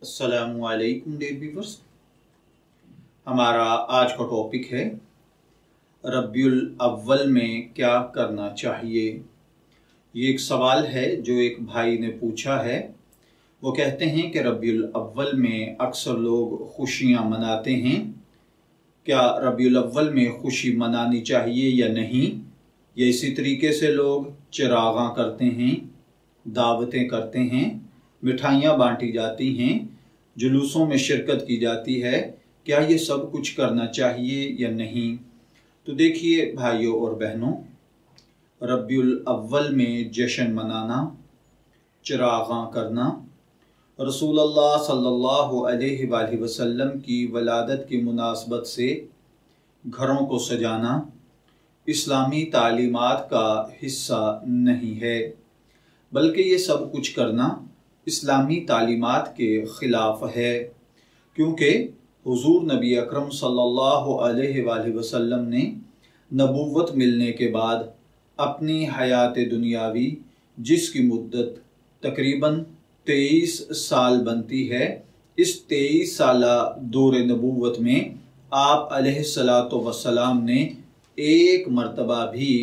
अस्सलामु अलैकुम dear viewers. हमारा आज का टॉपिक है रबीउल अव्वल में क्या करना चाहिए। ये एक सवाल है जो एक भाई ने पूछा है। वो कहते हैं कि रबीउल अव्वल में अक्सर लोग खुशियां मनाते हैं, क्या रबीउल अव्वल में खुशी मनानी चाहिए या नहीं। या इसी तरीके से लोग चिरागां करते हैं, दावतें करते हैं, मिठाइयाँ बांटी जाती हैं, जुलूसों में शिरकत की जाती है, क्या ये सब कुछ करना चाहिए या नहीं। तो देखिए भाइयों और बहनों, रबीउल अव्वल में जश्न मनाना, चिरागां करना, रसूलुल्लाह सल्लल्लाहु अलैहि वसल्लम की वलादत की मुनासबत से घरों को सजाना इस्लामी तालीमात का हिस्सा नहीं है, बल्कि ये सब कुछ करना इस्लामी तालीमात के ख़िलाफ़ है। क्योंकि हुज़ूर नबी अकरम सल्लल्लाहु अलैहि वसल्लम ने नबूवत मिलने के बाद अपनी हयात दुनियावी, जिसकी मुद्दत तकरीबन 23 साल बनती है, इस 23 साला दौर नबूवत में आप अलैहिस्सलातु वस्सलाम ने एक मर्तबा भी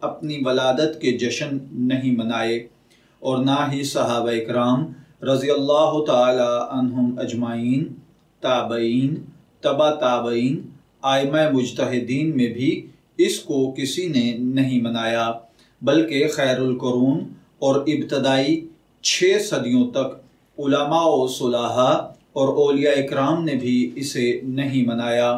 अपनी वलादत के जश्न नहीं मनाए और ना ही सहाबा इकराम रज़ियल्लाहु ताला अन्हुम अजमाइन, ताबईन, तबा ताबईन, आइमा मुज्तहिदीन में भी इसको किसी ने नहीं मनाया, बल्कि खैरुल कुरून और इब्तदाई 6 सदियों तक उलमा व सुलाहा और औलिया इकराम ने भी इसे नहीं मनाया।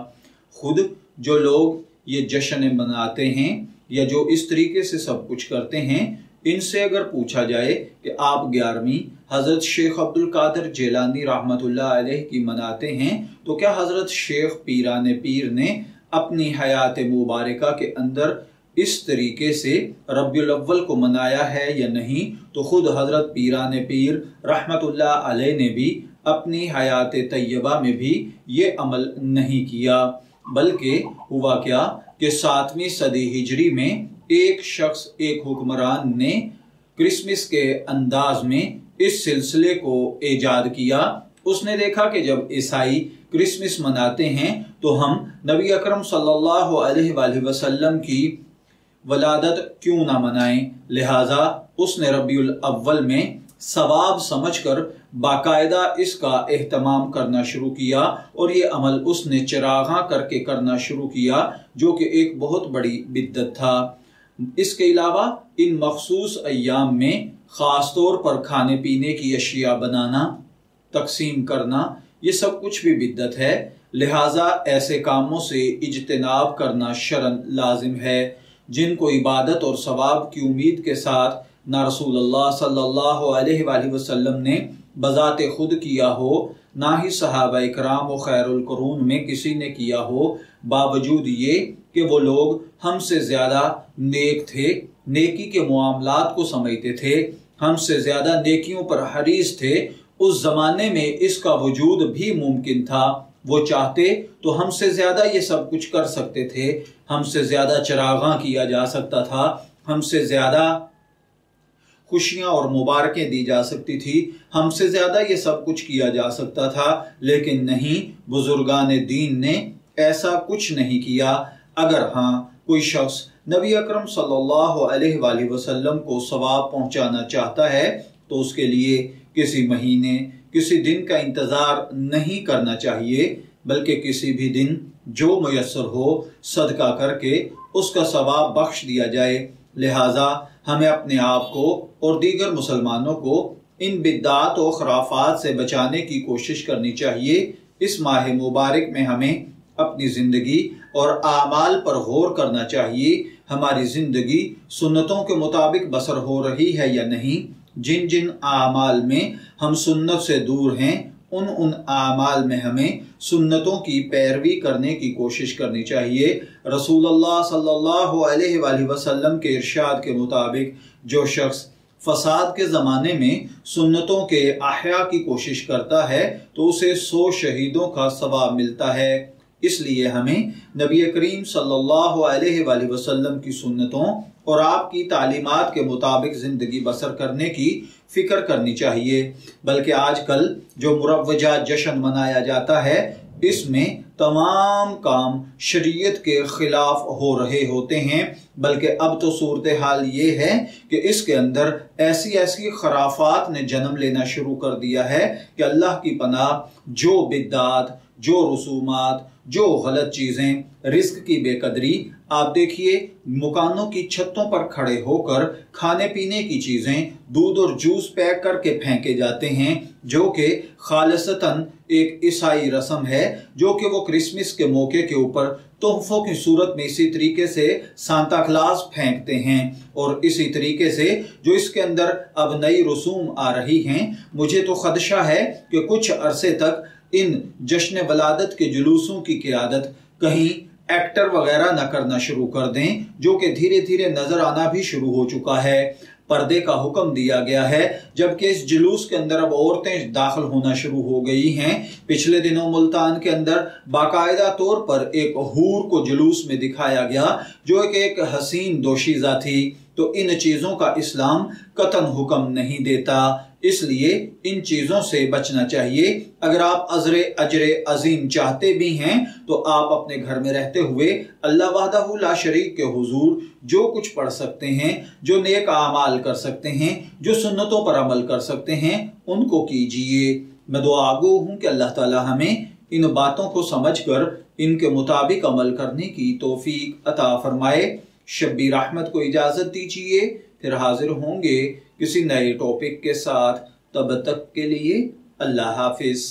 खुद जो लोग ये जश्न मनाते हैं या जो इस तरीके से सब कुछ करते हैं, इनसे अगर पूछा जाए कि आप 11वीं हज़रत शेख अब्दुल कादिर जिलानी रहमतुल्लाह अलैह की मनाते हैं, तो क्या हज़रत शेख पीराने पीर ने अपनी हयात मुबारका के अंदर इस तरीके से रबीउल अव्वल को मनाया है या नहीं। तो खुद हज़रत पीराने पीर रहमतुल्लाह अलैह ने भी अपनी हयात तैयबा में भी ये अमल नहीं किया, बल्कि हुआ क्या कि 7वीं सदी हिजरी में एक शख्स, एक हुक्मरान ने क्रिसमस के अंदाज में इस सिलसिले को ईजाद किया। उसने देखा कि जब ईसाई क्रिसमस मनाते हैं तो हम नबी अकरम सल्लल्लाहु अलैहि वसल्लम की वलादत क्यों ना मनाएं। लिहाजा उसने रबीउल अव्वल में सवाब समझकर बाकायदा इसका एहतमाम करना शुरू किया और ये अमल उसने चिरागां करके करना शुरू किया, जो कि एक बहुत बड़ी बिद्दत था। इसके अलावा इन मखसूस अय्याम में ख़ास तौर पर खाने पीने की अशिया बनाना, तकसीम करना, ये सब कुछ भी बिद्दत है। लिहाजा ऐसे कामों से इज्तिनाब करना शरन लाजिम है, जिनको इबादत और सवाब की उम्मीद के साथ ना रसूलुल्लाह सल्लल्लाहु अलैहि वसल्लम ने बज़ाते खुद किया हो, ना ही सहाबा इकराम व खैरुल कुरून में किसी ने किया हो, बावजूद ये कि वो लोग हमसे ज़्यादा नेक थे, नेकी के मामलात को समझते थे, हमसे ज़्यादा नेकियों पर हरीस थे। उस ज़माने में इसका वजूद भी मुमकिन था। वो चाहते तो हमसे ज़्यादा ये सब कुछ कर सकते थे, हमसे ज़्यादा चिरागां किया जा सकता था, हमसे ज़्यादा खुशियां और मुबारकें दी जा सकती थी, हमसे ज़्यादा ये सब कुछ किया जा सकता था, लेकिन नहीं, बुजुर्गान दीन ने ऐसा कुछ नहीं किया। अगर हाँ कोई शख्स नबी अकरम सल्लल्लाहु अलैहि वसल्लम को सवाब पहुंचाना चाहता है तो उसके लिए किसी महीने, किसी दिन का इंतज़ार नहीं करना चाहिए, बल्कि किसी भी दिन जो मुयस्सर हो सदका करके उसका सवाब बख्श दिया जाए। लिहाजा हमें अपने आप को और दीगर मुसलमानों को इन बिद्दात और खराफात से बचाने की कोशिश करनी चाहिए। इस माह मुबारक में हमें अपनी ज़िंदगी और आमाल पर गौर करना चाहिए, हमारी ज़िंदगी सुन्नतों के मुताबिक बसर हो रही है या नहीं। जिन जिन आमाल में हम सुन्नत से दूर हैं, उन आमाल में हमें सुन्नतों की पैरवी करने की कोशिश करनी चाहिए। रसूलुल्लाह सल्लल्लाहु अलैहि वसल्लम के इरशाद के मुताबिक जो शख्स फसाद के ज़माने में सुन्नतों के अहया की कोशिश करता है तो उसे 100 शहीदों का सवाब मिलता है। इसलिए हमें नबी करीम सल्लल्लाहु अलैहि वसल्लम की सुन्नतों और आपकी तालीमात के मुताबिक ज़िंदगी बसर करने की फ़िक्र करनी चाहिए। बल्कि आजकल जो मुरव्वजा जश्न मनाया जाता है, इसमें तमाम काम शरीयत के खिलाफ हो रहे होते हैं। बल्कि अब तो सूरत हाल ये है कि इसके अंदर ऐसी ऐसी खराफात ने जन्म लेना शुरू कर दिया है कि अल्लाह की पनाह, जो बिद्दात, जो रसूमात, जो गलत चीज़ें, रिस्क की बेकदरी। आप देखिए, मकानों की छतों पर खड़े होकर खाने पीने की चीज़ें, दूध और जूस पैक करके फेंके जाते हैं, जो कि खालिसतन एक ईसाई रस्म है, जो कि वो क्रिसमस के मौके के ऊपर तोहफों की सूरत में इसी तरीके से सांता क्लास फेंकते हैं। और इसी तरीके से जो इसके अंदर अब नई रसूम आ रही हैं, मुझे तो खदशा है कि कुछ अरसे तक इन जश्न वलादत के जुलूसों की क़ियादत कहीं एक्टर वगैरह न करना शुरू कर दें, जो कि धीरे धीरे नजर आना भी शुरू हो चुका है। पर्दे का हुक्म दिया गया है, जबकि इस जुलूस के अंदर अब औरतें दाखिल होना शुरू हो गई हैं। पिछले दिनों मुल्तान के अंदर बाकायदा तौर पर एक हूर को जुलूस में दिखाया गया, जो एक हसीन दोशीज़ा थी। तो इन चीज़ों का इस्लाम कतन हुक्म नहीं देता, इसलिए इन चीज़ों से बचना चाहिए। अगर आप अजरे अजीम चाहते भी हैं तो आप अपने घर में रहते हुए अल्लाह वहदहू ला शरीक के हुजूर जो कुछ पढ़ सकते हैं, जो नेक आमाल कर सकते हैं, जो सुन्नतों पर अमल कर सकते हैं, उनको कीजिए। मैं दुआगो हूँ कि अल्लाह ताला हमें इन बातों को समझकर इनके मुताबिक अमल करने की तौफीक अता फरमाए। शब्बीर अहमद को इजाज़त दीजिए, फिर हाजिर होंगे किसी नए टॉपिक के साथ। तब तक के लिए अल्लाह हाफिज।